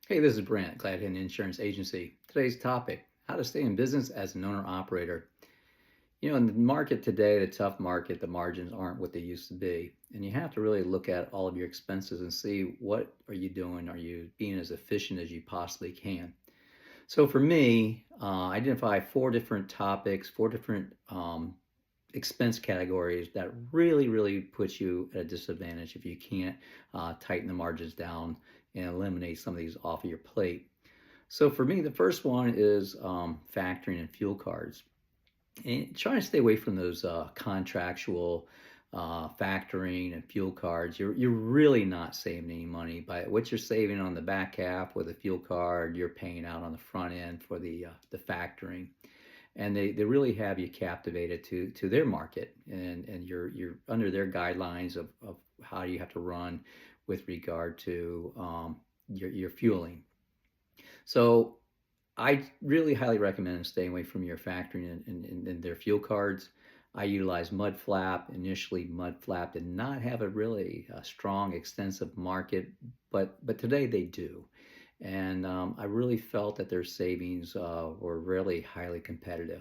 Hey, this is Brant, Gladhen Insurance Agency. Today's topic, how to stay in business as an owner-operator. In the market today, the tough market, the margins aren't what they used to be. And you have to really look at all of your expenses and see what are you doing? Are you being as efficient as you possibly can? So for me, I identify four different topics, four different expense categories that really put you at a disadvantage if you can't tighten the margins down and eliminate some of these off of your plate. So for me, the first one is factoring and fuel cards, and trying to stay away from those contractual factoring and fuel cards. You're really not saving any money by what you're saving on the back half with a fuel card. You're paying out on the front end for the factoring, and they really have you captivated to their market, and you're under their guidelines of how you have to run with regard to your fueling. So I really highly recommend staying away from your factory and their fuel cards. I utilized Mudflap. Initially, Mudflap did not have a really strong, extensive market, but today they do. And I really felt that their savings were really highly competitive.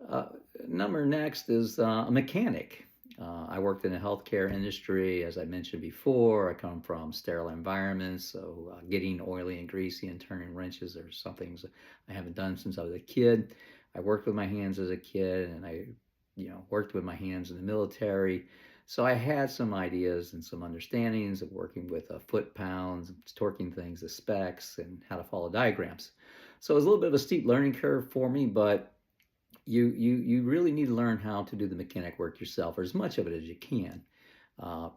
Uh, Number next is a mechanic. I worked in the healthcare industry, as I mentioned before. I come from sterile environments, so getting oily and greasy and turning wrenches are some things I haven't done since I was a kid. I worked with my hands as a kid, and I worked with my hands in the military. So I had some ideas and some understandings of working with foot pounds, torquing things, the specs, and how to follow diagrams. So it was a little bit of a steep learning curve for me, but you really need to learn how to do the mechanic work yourself, or as much of it as you can.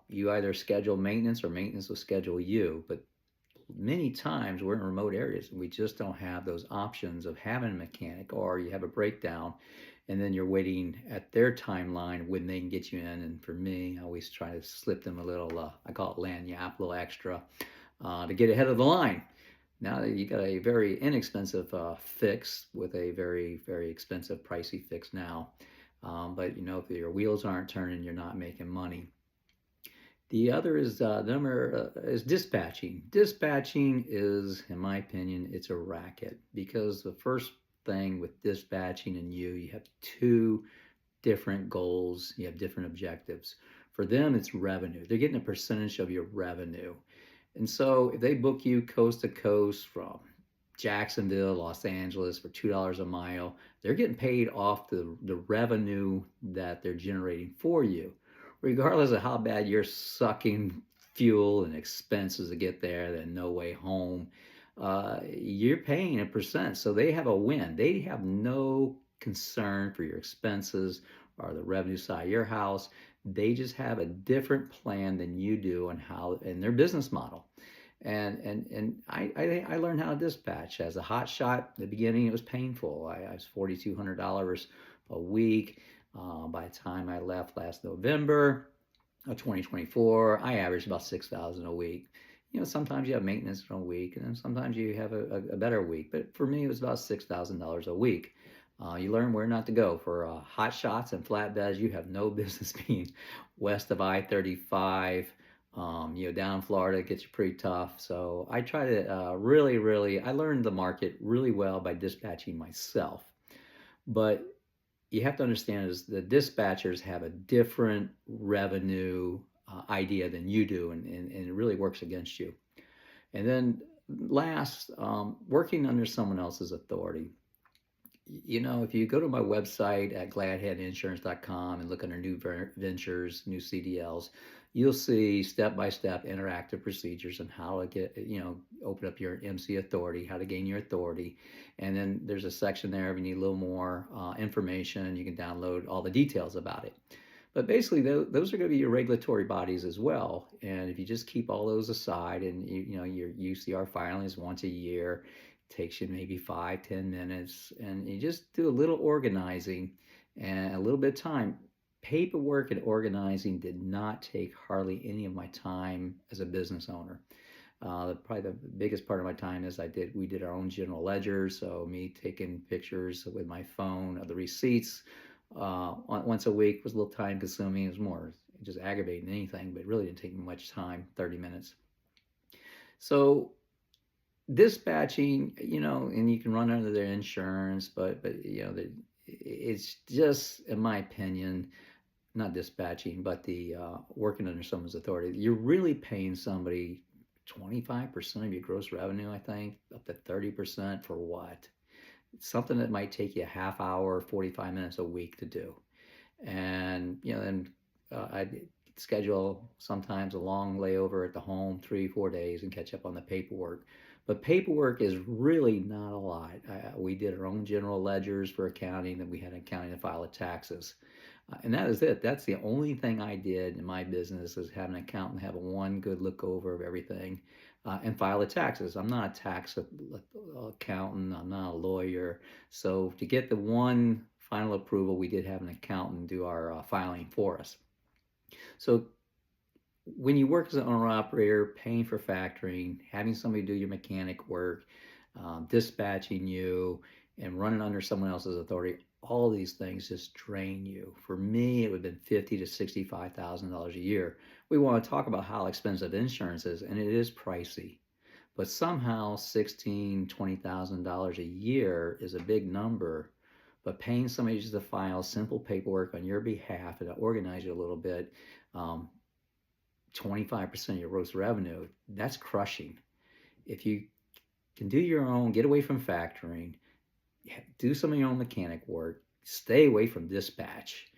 You either schedule maintenance or maintenance will schedule you, but many times we're in remote areas and we just don't have those options of having a mechanic, or you have a breakdown and then you're waiting at their timeline when they can get you in. And for me, I always try to slip them a little, I call it lanyap, a little extra to get ahead of the line. Now you got a very inexpensive fix with a very expensive pricey fix now. But if your wheels aren't turning, you're not making money. The other is number is dispatching. Dispatching is, in my opinion, it's a racket, because the first thing with dispatching and you have two different goals. You have different objectives. For them, it's revenue. They're getting a percentage of your revenue. And so if they book you coast to coast from Jacksonville, Los Angeles for $2 a mile, they're getting paid off the revenue that they're generating for you, regardless of how bad you're sucking fuel and expenses to get there, then no way home. You're paying a percent. So they have a win. They have no concern for your expenses or the revenue side of your house. They just have a different plan than you do on how in their business model. And I learned how to dispatch as a HotShot. At the beginning, it was painful. I was $4,200 a week. By the time I left last November of 2024, I averaged about 6,000 a week. Sometimes you have maintenance in a week, and then sometimes you have a better week. But for me, it was about $6,000 a week. You learn where not to go. For hot shots and flatbeds, you have no business being west of I-35. Down in Florida, it gets you pretty tough. So I try to I learned the market really well by dispatching myself. But you have to understand is the dispatchers have a different revenue idea than you do, and it really works against you. And then last, working under someone else's authority. If you go to my website at gladheadinsurance.com and look under new ventures, new CDLs, you'll see step-by-step interactive procedures on how to open up your MC authority, how to gain your authority. And then there's a section there if you need a little more information, you can download all the details about it. But basically, those are going to be your regulatory bodies as well. And if you just keep all those aside, and your UCR filings once a year, takes you maybe 5-10 minutes, and you just do a little organizing and a little bit of time. Paperwork and organizing did not take hardly any of my time as a business owner. Probably the biggest part of my time is we did our own general ledger, so me taking pictures with my phone of the receipts once a week was a little time consuming. It was more just aggravating than anything, but it really didn't take me much time, 30 minutes. So Dispatching, and you can run under their insurance, but it's just, in my opinion, not dispatching, but the working under someone's authority. You're really paying somebody 25% of your gross revenue, I think, up to 30% for what? Something that might take you a half hour, 45 minutes a week to do. And, then I schedule sometimes a long layover at the home, 3, 4 days, and catch up on the paperwork. But paperwork is really not a lot. We did our own general ledgers for accounting, and we had accounting to file the taxes. And that is it. That's the only thing I did in my business, is have an accountant have a one good look over of everything, and file the taxes. I'm not a tax accountant. I'm not a lawyer. So to get the one final approval, we did have an accountant do our filing for us. So when you work as an owner operator, paying for factoring, having somebody do your mechanic work, dispatching you, and running under someone else's authority, all these things just drain you. For me, it would have been $50,000 to $65,000 a year. We want to talk about how expensive insurance is, and it is pricey. But somehow $16,000, $20,000 a year is a big number. But paying somebody just to file simple paperwork on your behalf and to organize you a little bit, 25% of your gross revenue, that's crushing. If you can do your own, get away from factoring, do some of your own mechanic work, stay away from dispatch,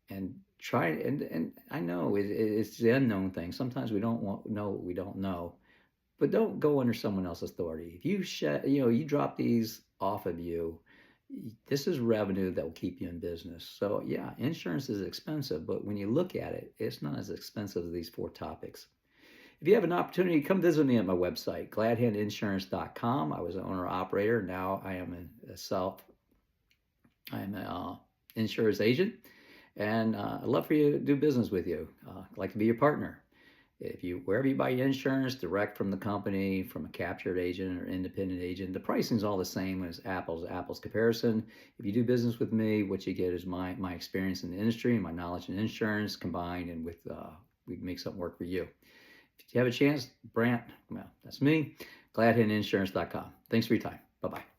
and try. And I know it's the unknown thing. Sometimes we don't know what we don't know, but don't go under someone else's authority. If you drop these off of you, this is revenue that will keep you in business. So yeah, insurance is expensive, but when you look at it, it's not as expensive as these 4 topics. If you have an opportunity, come visit me at my website, gladhandinsurance.com. I was an owner operator. Now I am I'm an insurance agent, and I'd love for you to do business with you. I'd like to be your partner. Wherever you buy your insurance, direct from the company, from a captured agent or independent agent, the pricing is all the same. It's apples to apples comparison. If you do business with me, what you get is my experience in the industry and my knowledge in insurance combined, and we make something work for you. If you have a chance, Brant, well, that's me, gladhandinsurance.com. Thanks for your time. Bye-bye.